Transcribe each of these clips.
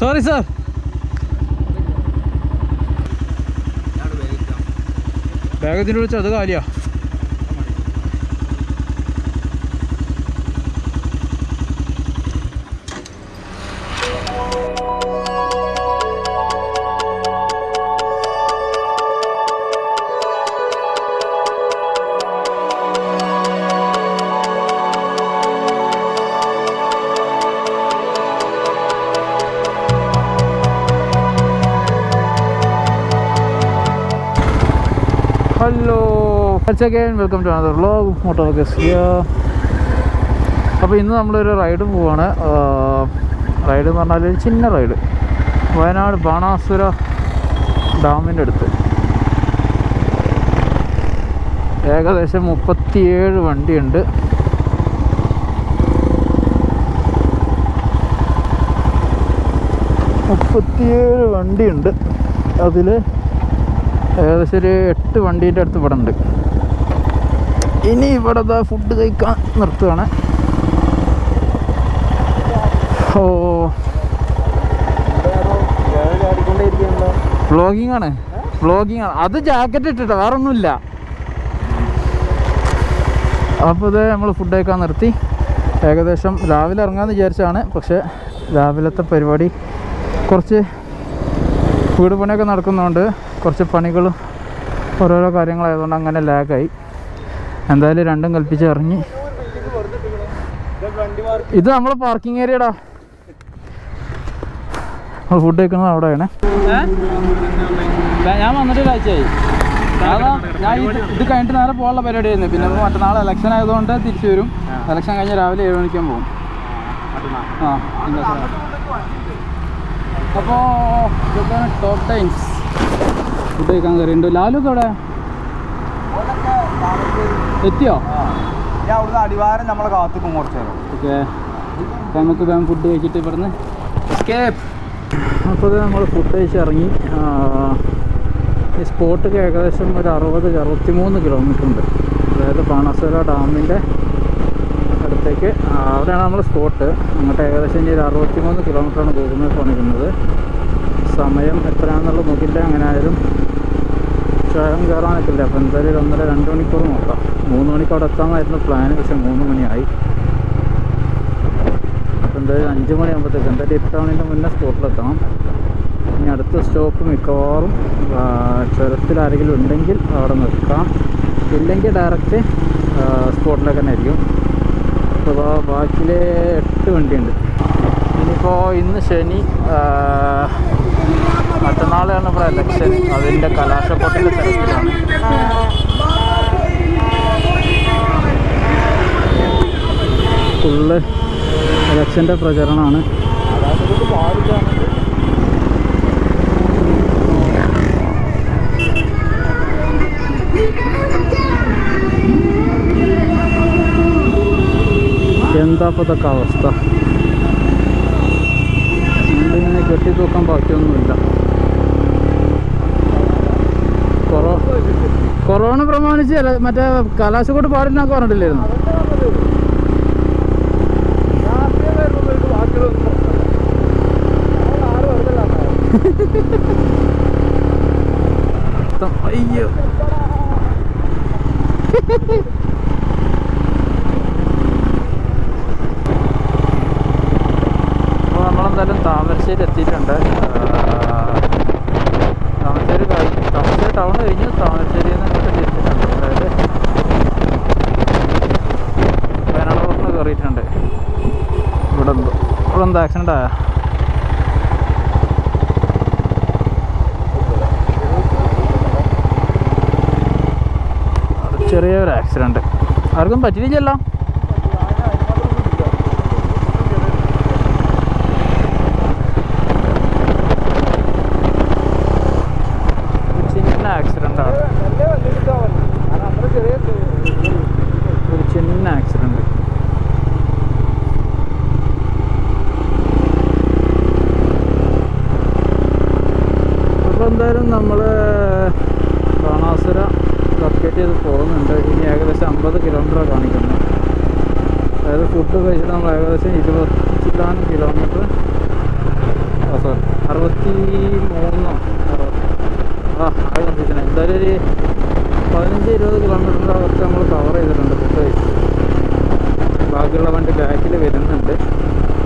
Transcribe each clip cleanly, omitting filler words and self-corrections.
Sorry, sir. Bag ഇതിൻ്റെ വിളിച്ചാൽ അത് കാലിയാ. Hello, once again welcome to another vlog. Motovloggers here. അപ്പോൾ ഇന്ന് നമ്മളൊരു റൈഡ് പോവാണ്. റൈഡ് എന്ന് പറഞ്ഞാൽ ഒരു ചിന്ന റൈഡ്, വയനാട് ബാണാസുര ഡാമിൻ്റെ അടുത്ത്. ഏകദേശം 37 വണ്ടിയുണ്ട്. അതിൽ ഏകദേശം ഒരു 8 വണ്ടീൻ്റെ അടുത്ത് ഇവിടെ ഉണ്ട്. ഇനി ഇവിടെ ഫുഡ് കഴിക്കാൻ നിർത്തുകയാണ്. വ്ളോഗിങ് ആണ്. അത് ജാക്കറ്റ് ഇട്ടിട്ടോ, വേറെ ഒന്നുമില്ല. അപ്പോൾ ഇത് നമ്മൾ ഫുഡ് കഴിക്കാൻ നിർത്തി. ഏകദേശം രാവിലെ ഇറങ്ങാമെന്ന് വിചാരിച്ചാണ്, പക്ഷേ രാവിലത്തെ പരിപാടി കുറച്ച് വീട് പണിയൊക്കെ നടക്കുന്നതുകൊണ്ട് കുറച്ച് പണികളും ഓരോരോ കാര്യങ്ങളായതുകൊണ്ട് അങ്ങനെ ലാഗായി. എന്തായാലും രണ്ടും കൽപ്പിച്ച് ഇറങ്ങി. ഇത് നമ്മളെ പാർക്കിംഗ് ഏരിയടാ. നമ്മൾ ഫുഡ് കഴിക്കുന്നത് അവിടെയാണ്. ഞാൻ വന്നിട്ട് ഒരാഴ്ചയായി. ഞാൻ ഇത് കഴിഞ്ഞിട്ട് നേരെ പോകാനുള്ള പരിപാടിയായിരുന്നു. പിന്നെ മറ്റന്നാൾ ഇലക്ഷൻ ആയതുകൊണ്ട് തിരിച്ചു വരും. ഇലക്ഷൻ കഴിഞ്ഞ് രാവിലെ 7 മണിക്കാൻ പോകും. അപ്പോൾ ഇതൊക്കെയാണ് ടോപ്പ് ടൈംസ്. ഫുഡ് കഴിക്കാൻ കയറിയുണ്ട്. ലാലൊക്കെ അവിടെ എത്തിയോ? അടിവാരം നമ്മളെ കാത്തുക്കും കുറച്ച് നേരം. ഓക്കെ, നമുക്ക് വേഗം ഫുഡ് കഴിച്ചിട്ട് ഇവിടുന്ന് എസ്കേപ്പ്. അപ്പോൾ നമ്മൾ ഫുഡ് കഴിച്ച് ഇറങ്ങി. ഈ സ്പോട്ടൊക്കെ ഏകദേശം ഒരു 63 കിലോമീറ്റർ ഉണ്ട്. അതായത് ബാണാസുര ഡാമിൻ്റെ അടുത്തേക്ക് അവിടെയാണ് നമ്മൾ സ്പോട്ട്. അങ്ങോട്ട് ഏകദേശം ഇനി ഒരു 63 കിലോമീറ്ററാണ് ഗൂഗിൾ കാണിക്കുന്നത്. സമയം എത്രയാണെന്നുള്ളത് നോക്കില്ല. അങ്ങനെ ആയാലും ക്ഷയം കയറാനൊക്കെ ഇല്ല. അപ്പോൾ എന്തായാലും 1.5-2 മണിക്കൂർ നോക്കാം. 3 മണിക്ക് അവിടെ എത്താമെന്നായിരുന്നു പ്ലാന്, പക്ഷേ 3 മണിയായി. അപ്പോൾ എന്തായാലും 5 മണിയാകുമ്പോഴത്തേക്ക് എന്തായാലും ഇരുട്ടാവുന്നതിൻ്റെ മുന്നേ സ്പോട്ടിലെത്തണം. ഇനി അടുത്ത സ്റ്റോപ്പ് മിക്കവാറും ചുരത്തിൽ ആരെങ്കിലും ഉണ്ടെങ്കിൽ അവിടെ നിൽക്കാം, ഇല്ലെങ്കിൽ ഡയറക്റ്റ് സ്പോട്ടിലേക്ക് തന്നെ ആയിരിക്കും. അപ്പോൾ ബാക്കിൽ 8 വണ്ടിയുണ്ട്. ഇനിയിപ്പോൾ ഇന്ന് ശനി, മറ്റന്നാളെയാണ് ഇവിടെ ഇലക്ഷൻ. അതിൻ്റെ കലാശക്കൊട്ടിൻ്റെ തിരക്കിലാണ്. ഫുള്ള് ഇലക്ഷൻ്റെ പ്രചരണമാണ്. എന്താ ഇപ്പോൾ ഇതൊക്കെ അവസ്ഥ? ഇങ്ങനെ കെട്ടി തൂക്കാൻ ബാക്കിയൊന്നുമില്ല. കൊറോണ പ്രമാണിച്ച് മറ്റേ കലാശക്കൊട്ട് പാടില്ലാന്നൊക്കെ പറഞ്ഞിട്ടില്ലായിരുന്നു? അയ്യോ, അപ്പോൾ നമ്മളെന്തായാലും താമരശ്ശേരി എത്തിയിട്ടുണ്ട്. താമരശ്ശേരി ടൗൺ കഴിഞ്ഞ് താമരശ്ശേരിയിൽ നിന്ന് ഇങ്ങോട്ട് തിരിച്ചിട്ടുണ്ട്. അതായത് വയനാട് റോഡിന് കയറിയിട്ടുണ്ട്. ഇവിടെ എന്താ ആക്സിഡൻ്റ് ആയ? ചെറിയൊരു ആക്സിഡൻറ്റ്. ആർക്കും പറ്റിയില്ലല്ലോ. ചിന്ന ആക്സിഡൻ്റാണ്, ഒരു ചിന്ന ആക്സിഡൻറ്റ്. അപ്പോൾ എന്തായാലും നമ്മൾ ബാണാസുര ലൊക്കേറ്റ് ചെയ്ത് പോകുന്നുണ്ട്. ഇനി ഏകദേശം 50 കിലോമീറ്ററാണ് കാണിക്കുന്നത്. അതായത് ഫുഡ് കഴിച്ചിട്ട് നമ്മൾ ഏകദേശം 20 കിലോമീറ്റർ സോറി 63 ആകെ കൺഫ്യൂഷൻ. എന്തായാലും ഒരു 15-20 കിലോമീറ്ററിൻ്റെ അകത്ത് നമ്മൾ കവർ ചെയ്തിട്ടുണ്ട് ഫുഡ് കഴിച്ച്. ബാക്കിയുള്ള വണ്ടി ബാക്കിൽ വരുന്നുണ്ട്.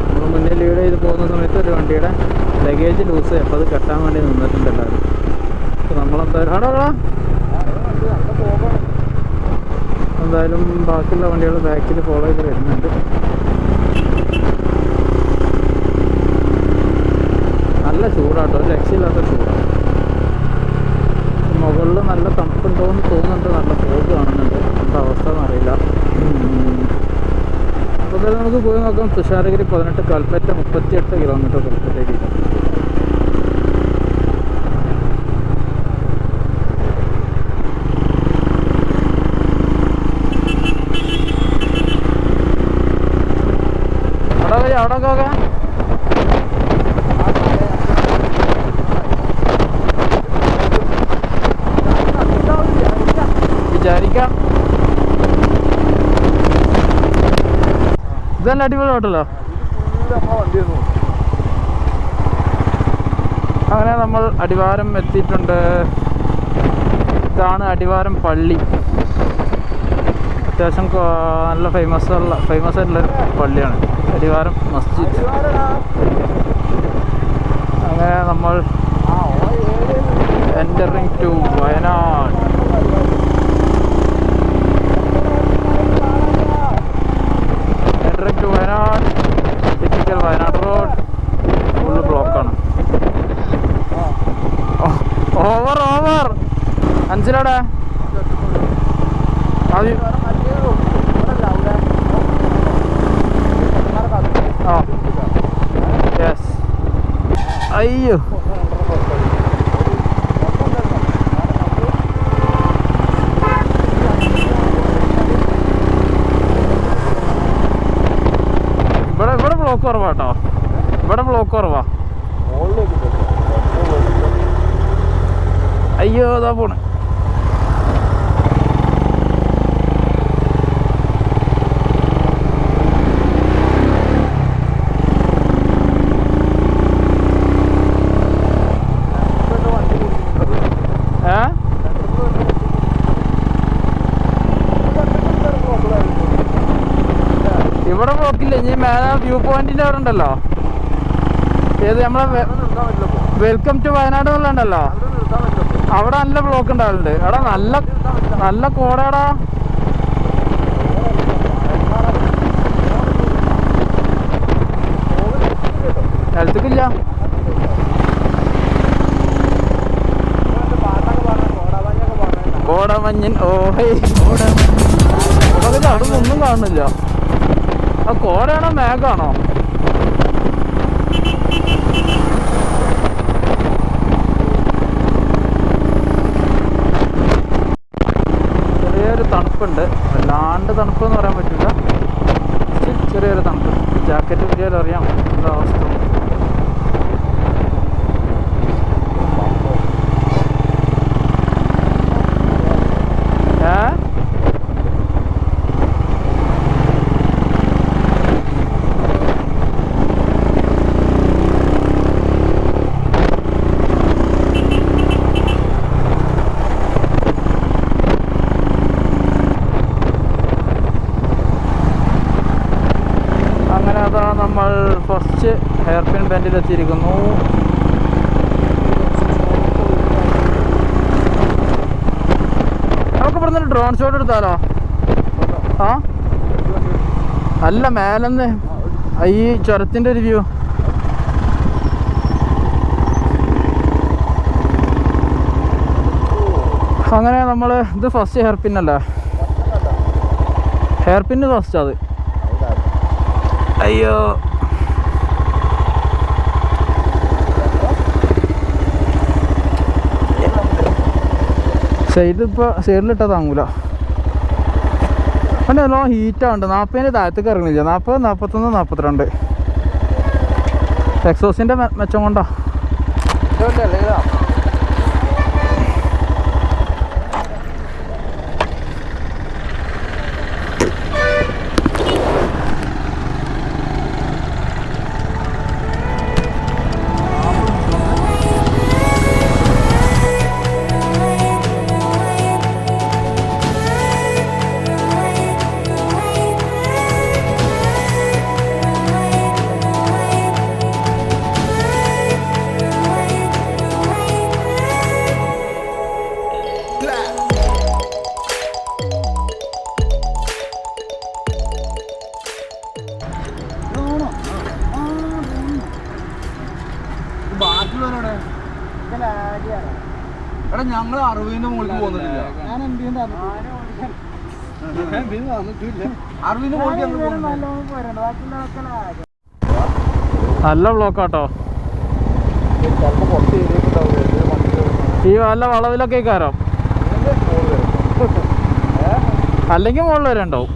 നമ്മൾ മുന്നേ ലീഡ് ചെയ്ത് പോകുന്ന സമയത്ത് ഒരു വണ്ടിയുടെ ലഗേജ് ലൂസ് അപ്പോൾ അത് കെട്ടാൻ വേണ്ടി നിന്നിട്ടുണ്ട് എല്ലാവരും. അപ്പോൾ നമ്മളെന്തായാലും എന്തായാലും ബാക്കിയുള്ള വണ്ടികൾ ബാക്കിൽ ഫോളോ ചെയ്ത് വരുന്നുണ്ട്. നല്ല ചൂടാട്ടോ, ഒരു രക്ഷയില്ലാത്ത ചൂടാണ്. മുകളിൽ നല്ല തണുപ്പുണ്ടോയെന്ന് തോന്നുന്നുണ്ട്. നല്ല ഫോഗ് കാണുന്നുണ്ട്. എന്താ അവസ്ഥ എന്നറിയില്ല. അപ്പോൾ എന്തായാലും നമുക്ക് പോയി നോക്കാം. തുഷാരഗിരി 18, കൽപ്പറ്റ 38 കിലോമീറ്റർ കൽപ്പറ്റയ്ക്ക്. അവിടെ നോക്കാം. വിചാരിക്കാം. ഇതല്ല അടിപൊളി ഹോട്ടലോ. അങ്ങനെ നമ്മൾ അടിവാരം എത്തിയിട്ടുണ്ട്. ഇതാണ് അടിവാരം പള്ളി. അത്യാവശ്യം നല്ല ഫേമസ് ആയിട്ടുള്ളൊരു പള്ളിയാണ് അടിവാരം മസ്ജിദ്. അങ്ങനെ നമ്മൾ entering to Wayanad. Entering to Wayanad. Typical Wayanad road full ബ്ലോക്കാണ്. ഓവർ അഞ്ചിലടെ യെസ്. അയ്യോ ഇവിടെ ബ്ലോക്ക് കുറവാട്ടോ. ഇവിടെ ബ്ലോക്ക് കുറവാ. അയ്യോ അതാ പോണ്. ഇവിടെ ബ്ലോക്കില്ല. ഇനി മേലെ വ്യൂ പോയിന്റിന്റെ അവിടെ ഉണ്ടല്ലോ, ഏത് നമ്മളെ വെൽക്കം ടു വയനാട് എന്നുള്ളതുണ്ടല്ലോ, അവിടെ നല്ല ബ്ലോക്ക് ഉണ്ടാവലുണ്ട്. എടാ നല്ല കോടയാടാ. സ്ഥലത്തേക്കില്ല. കോടമഞ്ഞൻ. ഓഹേ കോടമഞ്ഞൻ. അവിടെ ഒന്നും കാണുന്നില്ല. ആ കോടയാണോ മേഘാണോ? ചെറിയൊരു തണുപ്പുണ്ട്. വല്ലാണ്ട് തണുപ്പെന്ന് പറയാൻ പറ്റില്ല. ചെറിയൊരു തണുപ്പ്. ജാക്കറ്റ് പുതിയാലും അറിയാം എന്താ അവസ്ഥ. നമ്മൾ ഫസ്റ്റ് ഹെയർ പിൻ ബെൻഡിലെത്തിയിരിക്കുന്നു. നമുക്ക് ഇവിടെ നിന്ന് ഡ്രോൺ ഷോട്ട് എടുത്താലോ? ആ അല്ല, മേലെന്ന് ഈ ചുരത്തിൻ്റെ ഒരു വ്യൂ. അങ്ങനെ നമ്മൾ ഇത് ഫസ്റ്റ് ഹെയർ പിൻ അല്ലേ? ഹെയർ പിന്ന് ഫസ്റ്റ് അത്. അയ്യോ സൈഡിലിട്ടാ താങ്ങൂല. പിന്നെ നല്ലോണം ഹീറ്റാണ്ട്. 40-ന് താഴത്തേക്ക് ഇറങ്ങുന്നില്ല. 40, 41, 42 എക്സോസിൻ്റെ മെച്ചം കൊണ്ടാ. എടാ ഞങ്ങൾ 60ന്റെ മുകളിൽ പോകുന്നില്ല. 60ന്റെ മുകളിൽ നല്ല ബ്ലോക്കാട്ടോ. ഈ വല്ല വളവിലൊക്കെ കയറാം, അല്ലെങ്കിൽ മുകളിൽ വരെ ഉണ്ടാവും.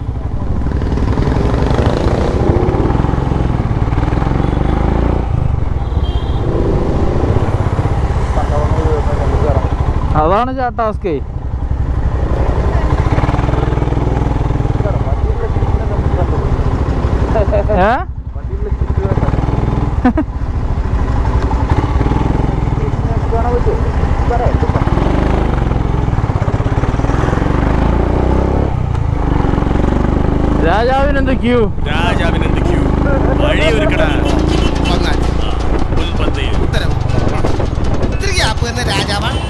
അതാണ് ടാസ്ക്. രാജാവിനെന്ത് ക്യൂ, രാജാവിനെന്ത് ക്യൂ, വഴിയൊരുക്കടാ. ഉത്തരവ് ഇത്തിരി ഗ്യാപ്പ് എന്ന രാജാവാണ്.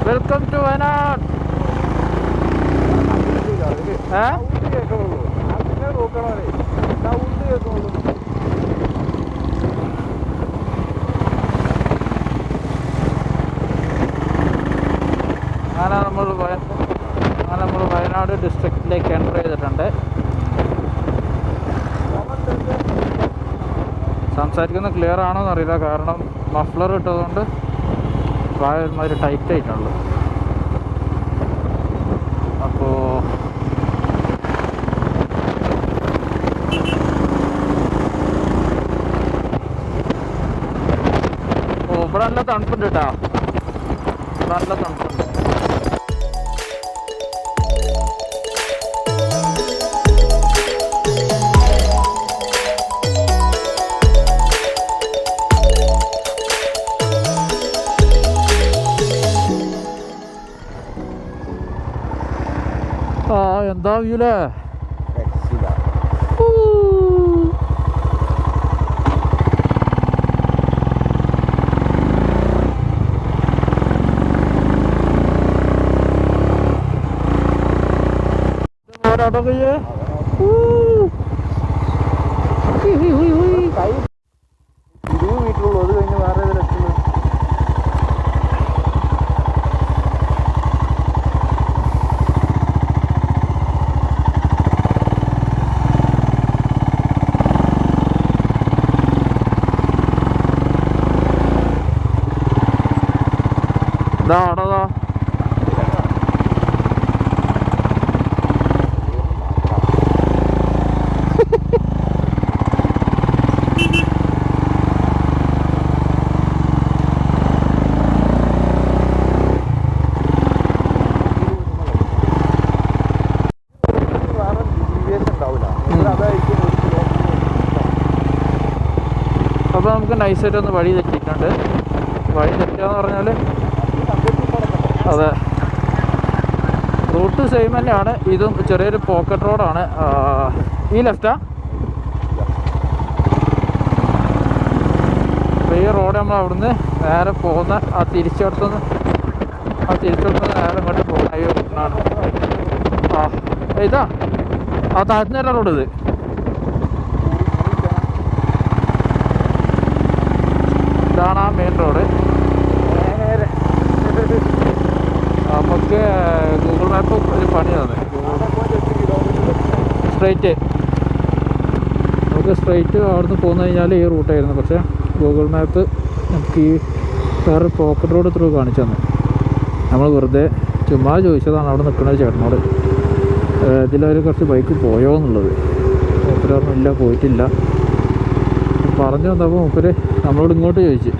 Welcome to Wayanad. അങ്ങനെ നമ്മൾ വയനാട് ഡിസ്ട്രിക്റ്റിലേക്ക് എൻ്റർ ചെയ്തിട്ടുണ്ട്. സംസാരിക്കുന്നത് ക്ലിയർ ആണോ എന്നറിയില്ല, കാരണം മഫ്ലർ ഇട്ടതുകൊണ്ട് വായൊരുമാതിരി ടൈറ്റ് ആയിട്ടുള്ളൂ. അപ്പോൾ ഇവിടെ നല്ല തണുപ്പുണ്ട് കേട്ടോ, നല്ല തണുപ്പുണ്ട്. ആ എന്താ വ്യൂലേ. പോരാട്ടോ കയ്യേ. മീറ്ററുള്ളൂ, അത് കഴിഞ്ഞ് വേറെ ഏതെങ്കിലും ഇതാണതാ. അപ്പോൾ നമുക്ക് നൈസായിട്ട് ഒന്ന് വഴി തെറ്റിയിട്ടുണ്ട്. വഴി തെറ്റുകയെന്ന് പറഞ്ഞാൽ അതെ, റൂട്ട് സെയിം തന്നെയാണ്. ഇതും ചെറിയൊരു പോക്കറ്റ് റോഡാണ്. ഈ ലെഫ്റ്റാ. അപ്പോൾ ഈ റോഡ് നമ്മൾ അവിടുന്ന് നേരെ പോകുന്ന ആ തിരിച്ചെടുത്തുനിന്ന് നേരെ ഇങ്ങോട്ട് പോകുന്ന ഈ റൂട്ടിനാണ്. ഇതാ ആ താഴ്ത്തുന്നേരം റോഡ്. ഇത് ഇതാണ് ആ മെയിൻ റോഡ്. നമുക്ക് ഗൂഗിൾ മാപ്പ് ഒരു പണി തന്നെ. നമുക്ക് സ്ട്രൈറ്റ് അവിടുന്ന് പോന്നു കഴിഞ്ഞാൽ ഈ റൂട്ടായിരുന്നു. പക്ഷേ ഗൂഗിൾ മാപ്പ് നമുക്ക് ഈ വേറെ പോക്കറ്റ് റോഡ് ത്രൂ കാണിച്ചു തന്നെ. നമ്മൾ വെറുതെ ചുമ്മാ ചോദിച്ചതാണ് അവിടെ നിൽക്കുന്ന ചേട്ടനോട്, ഇതിലൊരു കുറച്ച് ബൈക്ക് പോയോ എന്നുള്ളത്. മൂപ്പരൊന്നും ഇല്ല, പോയിട്ടില്ല പറഞ്ഞു വന്നപ്പോൾ മൂപ്പര് നമ്മളോട് ഇങ്ങോട്ട് ചോദിച്ചു,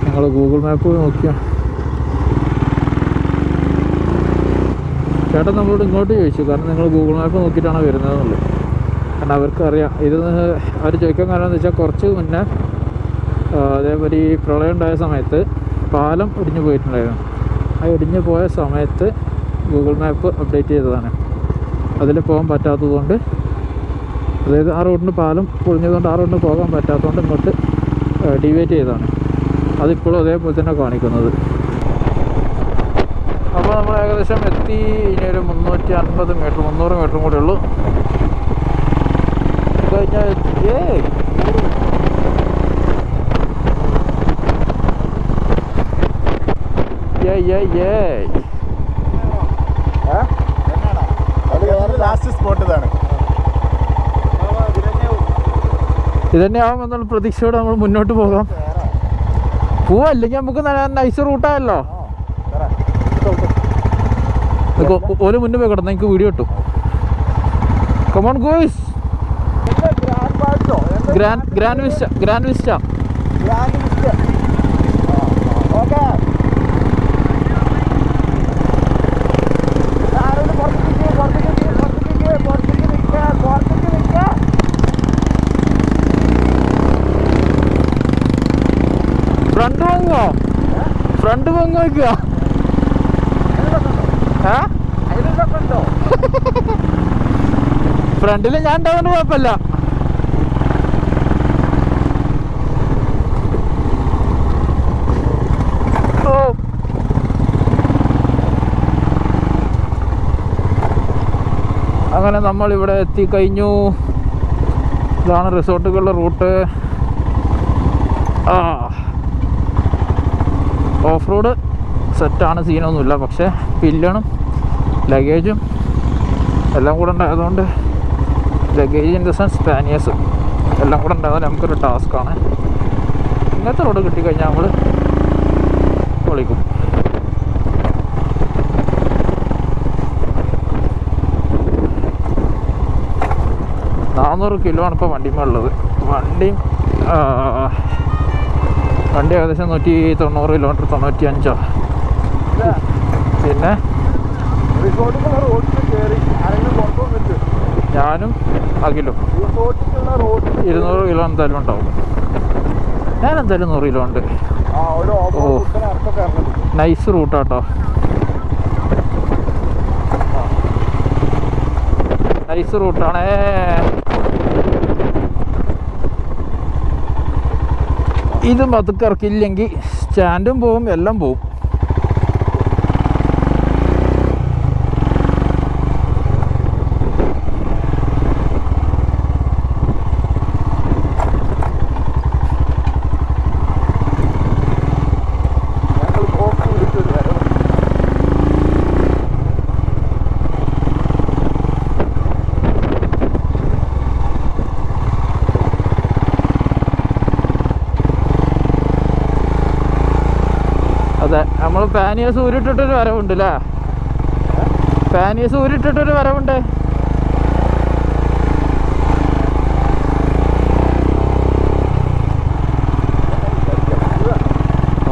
ഞങ്ങൾ ഗൂഗിൾ മാപ്പ് നോക്കിയാൽ ചേട്ടൻ നമ്മളോട് ഇങ്ങോട്ട് ചോദിച്ചു, കാരണം നിങ്ങൾ ഗൂഗിൾ മാപ്പ് നോക്കിയിട്ടാണ് വരുന്നതെന്നുള്ളത്. കാരണം അവർക്കറിയാം ഇത്. അവർ ചോദിക്കാൻ കാരണം എന്ന് വെച്ചാൽ കുറച്ച് മുന്നേ അതേപോലെ ഈ പ്രളയം ഉണ്ടായ സമയത്ത് പാലം ഇടിഞ്ഞു പോയിട്ടുണ്ടായിരുന്നു. ആ ഇടിഞ്ഞു പോയ സമയത്ത് ഗൂഗിൾ മാപ്പ് അപ്ഡേറ്റ് ചെയ്തതാണ്. അതിൽ പോകാൻ പറ്റാത്തതുകൊണ്ട്, അതായത് ആ റോഡിന് പാലം പൊളിഞ്ഞതുകൊണ്ട് ആ റോഡിന് പോകാൻ പറ്റാത്തതുകൊണ്ട് ഇങ്ങോട്ട് ഡിവൈറ്റ് ചെയ്തതാണ്. അതിപ്പോഴും അതേപോലെ തന്നെ കാണിക്കുന്നത്. അപ്പോൾ നമ്മൾ ഏകദേശം എത്തി. ഇനി ഒരു 350 മീറ്റർ 300 മീറ്ററും കൂടെ ഉള്ളൂ കഴിഞ്ഞാൽ. ലാസ്റ്റ് സ്പോട്ട് ഇതാണ്. ഇതന്നെ ആവുമെന്നുള്ള പ്രതീക്ഷയോടെ നമ്മൾ മുന്നോട്ട് പോകാം. പോവല്ലെങ്കിൽ നമുക്ക് നൈസ് റൂട്ടായല്ലോ. ഒരു മുന്നേ പോയി കിടന്ന എനിക്ക് വീഡിയോ കിട്ടും. Come on guys. Grand vista. Front പൊങ്ങോ വയ്ക്കുക. ഫ്രണ്ടിൽ ഞാൻ ഉണ്ടാവുന്ന കുഴപ്പമില്ല. ഓ അങ്ങനെ നമ്മളിവിടെ എത്തിക്കഴിഞ്ഞു. ഇതാണ് റിസോർട്ടുകളുടെ റൂട്ട്. ഓഫ് റോഡ് സെറ്റാണ്, സീനൊന്നുമില്ല. പക്ഷേ പില്ലണും ലഗേജും എല്ലാം കൂടെ ഉണ്ടായതുകൊണ്ട്, ലഗേജ് ഇൻ ദ സെൻസ് സ്പാനിയേഴ്സ് എല്ലാം കൂടെ ഉണ്ടായതുകൊണ്ട് നമുക്കൊരു ടാസ്ക്കാണ്. ഇങ്ങനത്തെ റോഡ് കിട്ടിക്കഴിഞ്ഞാൽ നമ്മൾ പൊളിക്കും. $400 ആണ് ഇപ്പോൾ വണ്ടിയുമുള്ളത്. വണ്ടി ഏകദേശം 190 കിലോമീറ്റർ, 95. പിന്നെ ഞാനും അഖിലും 200 കിലോ എന്തായാലും ഉണ്ടാവും. ഞാൻ എന്തായാലും 100 കിലോ ഉണ്ട്. ഓ നൈസ് റൂട്ടാട്ടോ, നൈസ് റൂട്ടാണേ. ഇത് മതുക്ക് ഇറക്കില്ലെങ്കിൽ സ്റ്റാൻഡും പോവും, എല്ലാം പോവും. അതെ, നമ്മൾ പാനിയേഴ്സ് ഊരിട്ടിട്ടൊരു വരവുണ്ട് അല്ലേ? പാനിയേഴ്സ് ഊരിട്ടിട്ടൊരു വരവുണ്ട്.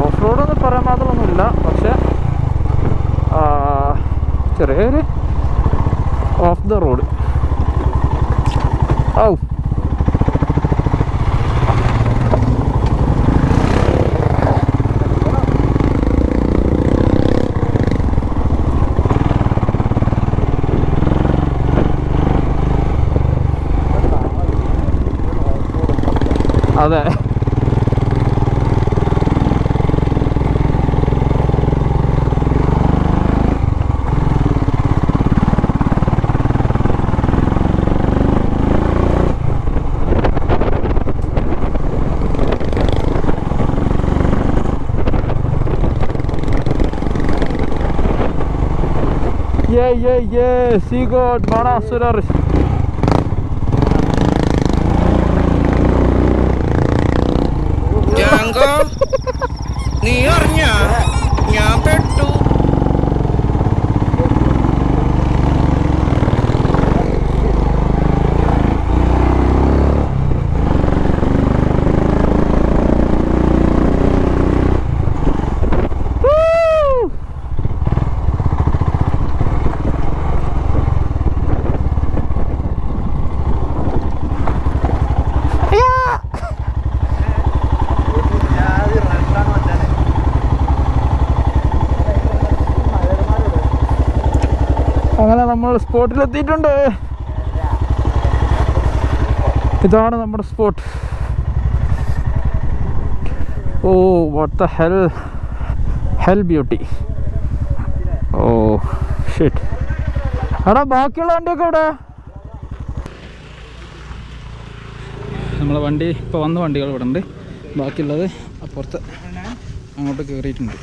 ഓഫ് റോഡൊന്നും പറയാൻ മാത്രമൊന്നുമില്ല, പക്ഷെ ചെറിയൊരു ഓഫ് ദ റോഡ്. ഔ അതെ, Sigurd Manasurar. Jango, നീ അറിഞ്ഞ ഞാൻ പെട്ടു. അങ്ങനെ നമ്മൾ സ്പോട്ടിലെത്തിയിട്ടുണ്ട്. ഇതാണ് നമ്മുടെ spot. Oh what the hell beauty. Oh shit. എടാ ബാക്കിയുള്ള വണ്ടിയൊക്കെ ഇവിടെ. നമ്മളെ വണ്ടി ഇപ്പോൾ വന്ന വണ്ടികൾ ഇവിടെ ഉണ്ട്. ബാക്കിയുള്ളത് അപ്പുറത്ത് അങ്ങോട്ട് കയറിയിട്ടുണ്ട്.